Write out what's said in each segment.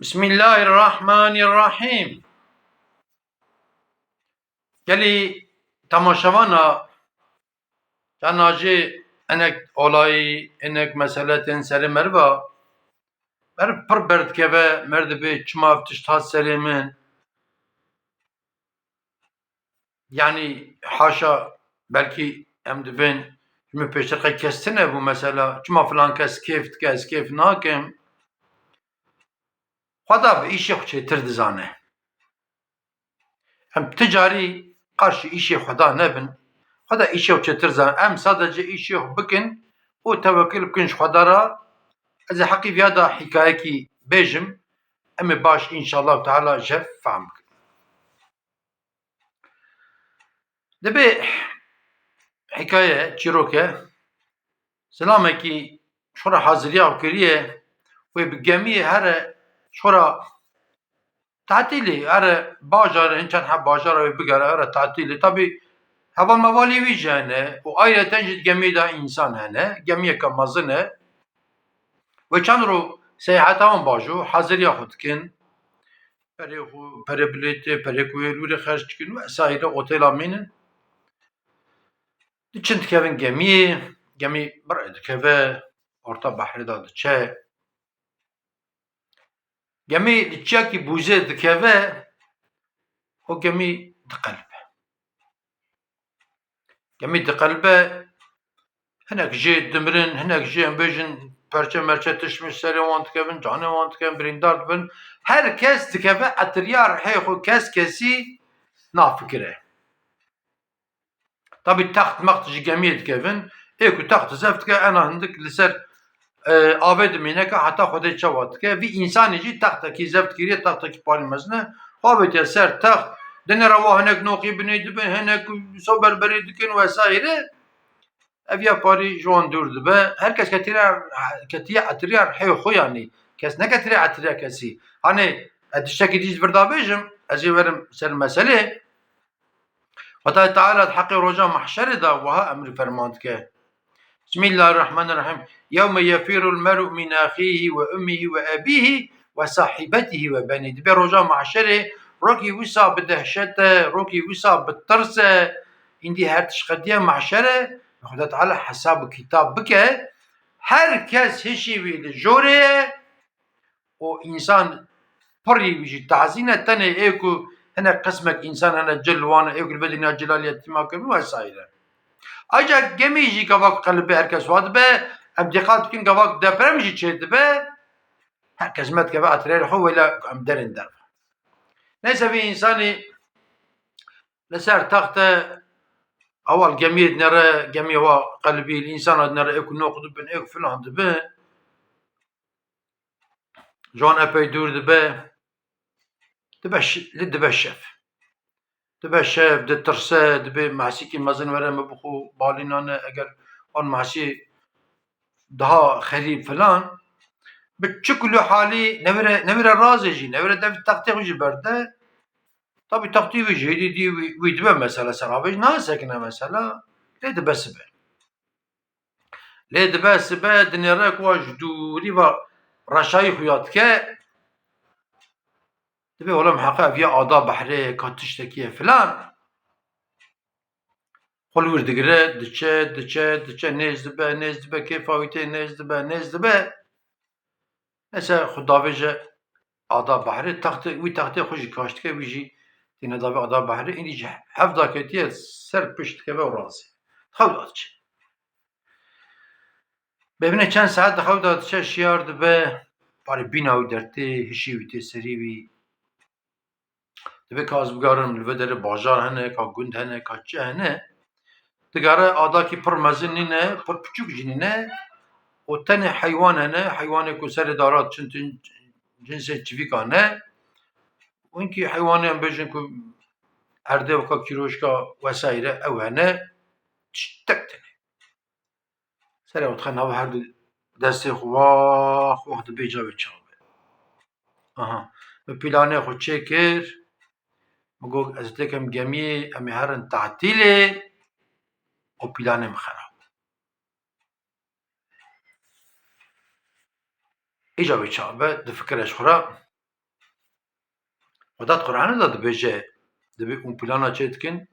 بسم الله الرحمن الرحیم. گلی تماشاوانا جناجی انک اولای انک مسئله سر مروا پر برد که و مرد به چما افتشت ها سری من yani haşa belki em dibin şimdi peşterqe kestine bu mesela çima falan kes keyf nakim xweda bi işê xwe çêtir dizane em ticari karşı işê xweda nebin xweda işê xwe çêtir dizane em sadece işê xwe bikin û tevekkül bikin ji xweda re ez ê heqî vêya da hikayekî bêjim em ê baş înşallah teala jev fehm bikin. Dibe hikaye çîroke selamekî şora haziriya kiriye wê bi gemiyê here şora tatilê here bajarê hin çend heb bajara wê bigere here tatilê tabî heval mevalê wî jî hene û ayreten jî gemiyê de însan hene gemiyeka mezin e wê çend rû seyaheta wan bajû haziriya xwe dikin perê xwe perê bilêtê perê ku hêlûrê xerc dikin vesaîre otêla mînin diçin dikevin gemiyê gemî birê dikeve orta behrê da diçe gemî di çiyekî bûzê dikeve o gemî diqelbe gemî diqelbe hinek jê dimirin hinek jê em bêjin perçe merçe tişmiş serê wan dikevin canê wan dikevin birîndar dibin her kes dikeve etirya rihê xwe kes kesî nafikire tabî text mext ji gemiyê dikevin ê ku text zev dike ena hindik li ser avê dimîne ke heta xwedê çawa dike vî însanê jî textekî zev dikiriye textekî parî mezin e avêtiye ser text dinê re wa hinek noqî binê dibin hinek sober berê dikin vesaîre ev ya parî ji wan dûr dibe herkes ketiye etirya rihê xwe yanî kes neketiriye etirya kesî hanê ez tiştekî dîst vir dabêjim ez ê werim ser meselê Xwedayê Teala di heqê roja mehşerê de wiha emrî ferman dike Bismillahirrahmanirrahim yewme yefîrul mer'u min axîhi ve ummihi ve ebîhi ve sahîbetihi ve benî dibe roja mehşerê rokî wisa bi dehşet e rokî wisa bi tirs e îndî her tişqetiye mehşerê Xwedayê Teala hesab û kîtab bike herkes hişî wî li jorê ye û însan pirî wî jî tehzîn e tenê ê ku hinek qismek însan hene cil wan ê ku li vê dinya cilaliyê tîma kirin vesaîre Ayrıca gemî jî gavak qelibê herkes wa dibe em dîqat bikin gavak deprem jî çê dibe herkes me dikeve etireyê xwe wêle em derên derve neyse vî însanî li ser texte awal gemiyê dinêre gemiyê wa qelibî însana dinêre ê ku noq dibin ê ku filan dibin ji wan epey dûr dibe dibe şev dibe şev ditirse dibe mehsîkî mezin were me bixwe balînane eger wan mehsî daha xerîb filan bi çi kulû halî nevire razê jî nevire dev textê xwe jî berde tabî textî wî jî hêdî dî wî dibe mesela ser avê jî nasekine mesela lê dibe sibe lê dibe sibe dinêre ku wa ji dûrî ve reşayî xuya dike dibe olam heqa ev ya ada behrê ka tiştekî ye filan xwe li wir digire diçe nêz dibe kêfa wî tê nêz dibe neyse xwe davê ji ada behrê wî textê xwe jî kaş dike wî jî tîne davê ada behrê îdî ji hevda ketiye ser pişt dikeve û razê xewda diçe bibîne çend saet di xewda diçe şiyar dibe parê bîna wî dertê hişî wî tê serî wî dibe ka ez bigarim li vê derê bajar hene ka gund hene ka çi hene digare adakî pir mezin nîne pir piçûk jî nîne û tenê heywan hene heywanê ku serê dara diçin cinsê çivîkan e wînkî heywanê em bêjin ku erdê weka kîroşka vesaîre ew hene tiştek tune serê xwe dixe nava her du destê xwe wax dibe cavê çavê aha bi pîlanê xwe çê kir mi got ez têkim gemiyê em ê herin tatilê û pîlanê min xerab îca wê çabe difikire ji xwe re خدات قرآن دا دبیجه دبی اون پلانا چیتکن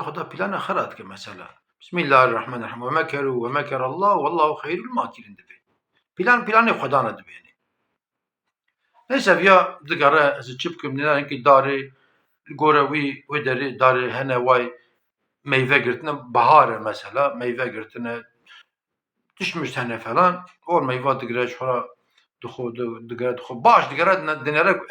خدا پلانا خرات که مثلا بسم الله الرحمن الرحیم و مکر الله والله خیر الماکرین دبی پلان خدا ندبینی نيسا فيا دقارة از چی بکم نینا اینکه داره گوره وی داره هنه وای meyve girtine bahare mesela meyve girtine düşmüş hene falan or meyve digre şura digre baş digre dinere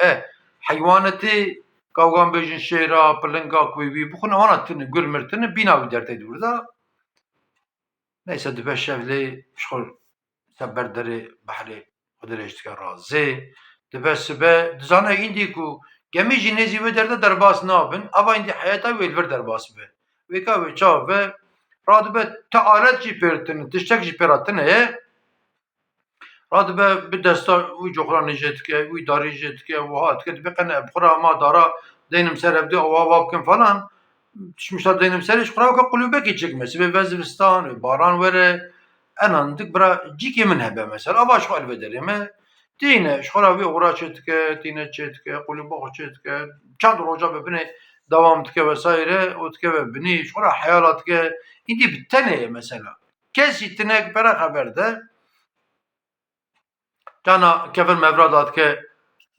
hayvanati kavgan bejin şehra pırlınga kuybi bu konu anatını gürmertini bina bir derteydi burada neyse de beşevli şol seberderi bahri kudireştike razı de besbe dizana indi ku gemi jinezi ve derde derbas ne yapın ama indi hayata ve elver derbas be ve ka çav ve radbe taalet ji pertin tiştek ji peratine radbe bir desta u coğran jetke u idari jetke u hat ke beqene bkhura ma dara denim serevdi o vabkin falan düşmüşler denim seriş khura ka kulübe geçecekmesi ve Vezvistan ve baran vere enandık bra ciki min hebe mesela avaş hal vederime dine şurabi uğra çetke dine çetke kulübe çetke çand roca bebine devam tike vesaire o tike ve bini şura hayalat ke indi bitene mesela kesitine bera haberde cana kefir mevradat ke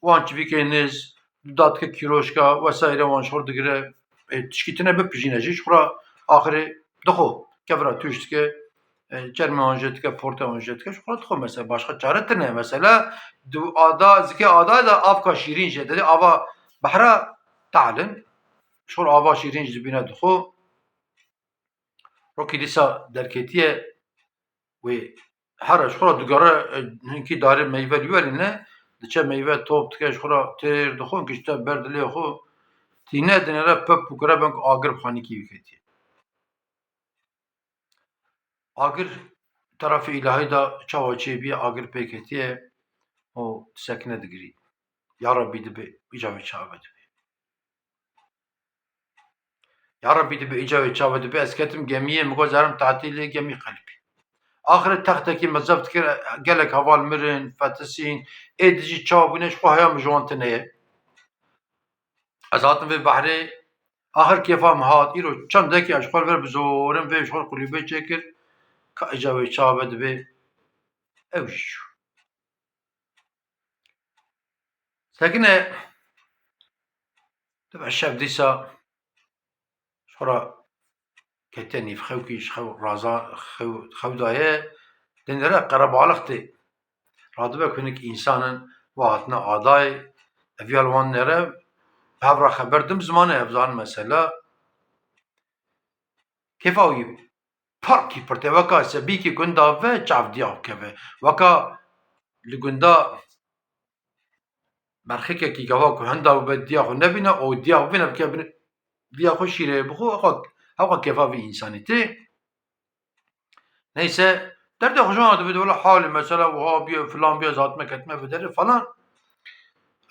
wanç vikeniz dat ke kiroşka vesaire wanç hor digre tişkitine be pijineci şura ahire doxo kefra tüştke çerme anjetke porte anjetke şura doxo mesela başka çare ne mesela du ada zike ada da afka şirin je dedi ava bahra ta'lin şur ava şirin jibine doxo rokidisa derketiye ve her şura dugara hinki dare meyve liverine diçe meyve top tike şura ter doxo ki işte berdili xo tine dinere pep bukara bank agir xaniki viketi agir tarafı ilahi da çavaçı bir agir peketiye o sekine digri ya Rabbi dibe icabı çavet ya Rabbi dibe icabı çavet dibe esketim gemiye mugazarım tatili gemi kalbi ahiret tahtaki mezabit kir gelek haval mirin fatisin edici çabune şu hayam jantine azatın ve bahri ahir kefam hat iro çandaki aşkal ver bizorim ve şol kulübe çekir ka icabı çavet dibe evş sakine تبع الشاب ديسا شورا كتاني في خوكي شخو رازا خو دايه دنرا قرب علاقتي رادبا كونك انسان واتنا عاداي افيال وان نرا هابرا خبردم زمانه افزان مثلا كيف اوي فرقي برتي وكا سبيكي كندا و چاف دياب كبه وكا لگندا برخيكه كي گوا كو هندا و بديا خو نبينا او ديا بنا بكبن ديا خو شيره بخو هوا كيفا في انسانيتي neyse derdi hoşuma adı böyle hali mesela o bir falan bir zatme ketme bedeli falan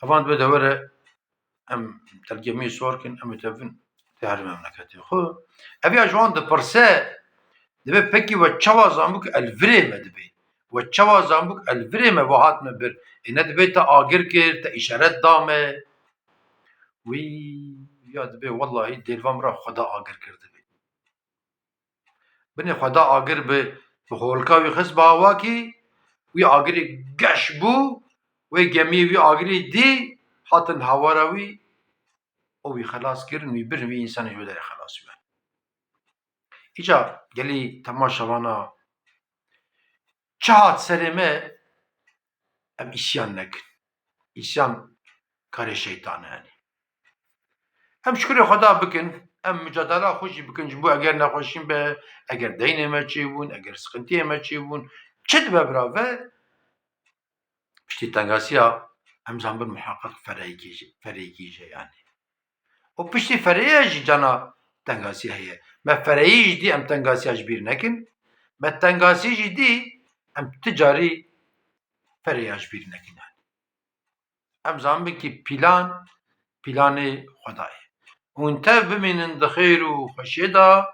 avant böyle vere em tercümeyi sorken em tevin tehri memleketi xo evi ajan de perse de peki ve çava zambuk elvre medbi ve çava zambuk elvre me vahat me bir ne de ta agir kir ta işaret dame wi ya de vallahi delvam ra xda agir kirdi beni xda agir be holka ve xis bawa ki وی آگری گش بو وی گمی وی آگری دی حتن هوارا وی او وی خلاص کردن وی بر وی انسان جو داره خلاص وی ایجا گلی تماشا وانا چهات سرمه ام isyan نکن isyan kare şeytanı yani hem şükür خدا بکن ام mücadele خوشی بکن bu eğer نخوشیم به eğer دینه چی بون eğer sıkıntıya چی بون çet به برا پشتی تنگاسیا هم زنبر محقق فرعیگیجه yani. O pişti fereyeci cana tengasi heye. Me fereyici di em tengasiyaj bir nekin. Me tengasiyci di em ticari fereyaj bir nekin yani. Em zambin ki planı Xudayê. Un tev bimînin di xêr û xweşiyê de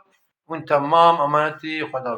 un temam emanetî Xweda